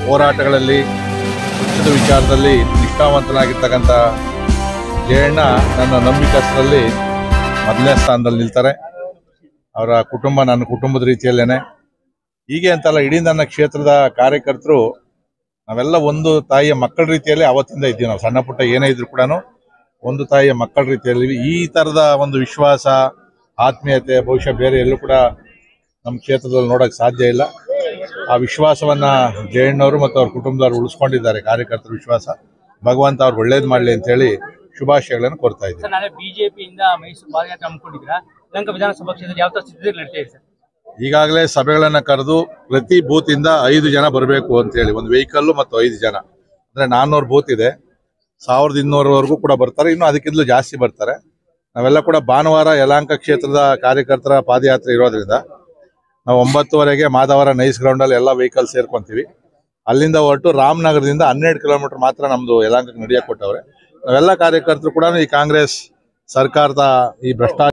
ಹೋರಾಟಗಳಲ್ಲಿ ಪಕ್ಷದ ವಿಚಾರದಲ್ಲಿ ನಿಷ್ಠಾವಂತನಾಗಿರ್ತಕ್ಕಂಥ ಜಯಣ್ಣ ನನ್ನ ನಂಬಿಕಸ್ಥರಲ್ಲಿ ಮೊದಲನೇ ಸ್ಥಾನದಲ್ಲಿ ನಿಲ್ತಾರೆ. ಅವರ ಕುಟುಂಬ ನನ್ನ ಕುಟುಂಬದ ರೀತಿಯಲ್ಲೇನೆ. ಹೀಗೆ ಅಂತಲ್ಲ, ಇಡೀ ನನ್ನ ಕ್ಷೇತ್ರದ ಕಾರ್ಯಕರ್ತರು ನಾವೆಲ್ಲ ಒಂದು ತಾಯಿಯ ಮಕ್ಕಳ ರೀತಿಯಲ್ಲಿ ಅವತ್ತಿಂದ ಇದ್ದೀವಿ. ನಾವು ಸಣ್ಣ ಪುಟ್ಟ ಏನೇ ಇದ್ರು ಕೂಡ ಒಂದು ತಾಯಿಯ ಮಕ್ಕಳ ರೀತಿಯಲ್ಲಿ ಈ ಥರದ ಒಂದು ವಿಶ್ವಾಸ, ಆತ್ಮೀಯತೆ ಬಹುಶಃ ಬೇರೆ ಎಲ್ಲೂ ಕೂಡ ನಮ್ಮ ಕ್ಷೇತ್ರದಲ್ಲಿ ನೋಡೋಕ್ಕೆ ಸಾಧ್ಯ ಇಲ್ಲ. ಆ ವಿಶ್ವಾಸವನ್ನು ಜಯಣ್ಣವರು ಮತ್ತು ಅವ್ರ ಕುಟುಂಬದವರು ಉಳಿಸ್ಕೊಂಡಿದ್ದಾರೆ. ಕಾರ್ಯಕರ್ತರ ವಿಶ್ವಾಸ. ಭಗವಂತ ಅವ್ರು ಒಳ್ಳೇದು ಮಾಡಲಿ ಅಂತೇಳಿ ಶುಭಾಶಯಗಳನ್ನು ಕೋರ್ತಾ ಇದ್ದೀನಿ. ನಾಳೆ ಬಿಜೆಪಿಯಿಂದ ಮೈಸೂರು ಪಾದಯಾತ್ರೆ ಹಮ್ಮಿಕೊಂಡಿದ್ದೀರಾ? ಯಲಹಂಕ ವಿಧಾನಸಭಾ ಕ್ಷೇತ್ರದಲ್ಲಿ ಯಾವ ಥರ ಸ್ಥಿತಿ ನಡೀತಾ ಇದೆ ಸರ್? ಈಗಾಗಲೇ ಸಭೆಗಳನ್ನು ಕರೆದು ಪ್ರತಿ ಬೂತಿಂದ 5 ಜನ ಬರಬೇಕು ಅಂತೇಳಿ, ಒಂದು ವೆಹಿಕಲ್ಲು ಮತ್ತು 5 ಜನ, ಅಂದರೆ 400 ಬೂತ್ ಇದೆ. 1200ವರೆಗೂ ಕೂಡ ಬರ್ತಾರೆ. ಇನ್ನೂ ಅದಕ್ಕಿಂತಲೂ ಜಾಸ್ತಿ ಬರ್ತಾರೆ. ನಾವೆಲ್ಲ ಕೂಡ ಭಾನುವಾರ ಯಲಹಂಕ ಕ್ಷೇತ್ರದ ಕಾರ್ಯಕರ್ತರ ಪಾದಯಾತ್ರೆ ಇರೋದ್ರಿಂದ ನಾವು 9:30ಗೆ ಮಾದವರ ನೈಸ್ ಗ್ರೌಂಡಲ್ಲಿ ಎಲ್ಲ ವೆಹಿಕಲ್ ಸೇರ್ಕೊಂತೀವಿ. ಅಲ್ಲಿಂದ ಹೊರಟು ರಾಮನಗರದಿಂದ 12 ಕಿಲೋಮೀಟರ್ ಮಾತ್ರ ನಮ್ಮದು ಯಲಹಂಕಕ್ಕೆ ನಡೆಯಕ್ಕೆ ಕೊಟ್ಟವ್ರೆ. ನಾವೆಲ್ಲ ಕಾರ್ಯಕರ್ತರು ಕೂಡ ಈ ಕಾಂಗ್ರೆಸ್ ಸರ್ಕಾರದ ಈ ಭ್ರಷ್ಟಾಚಾರ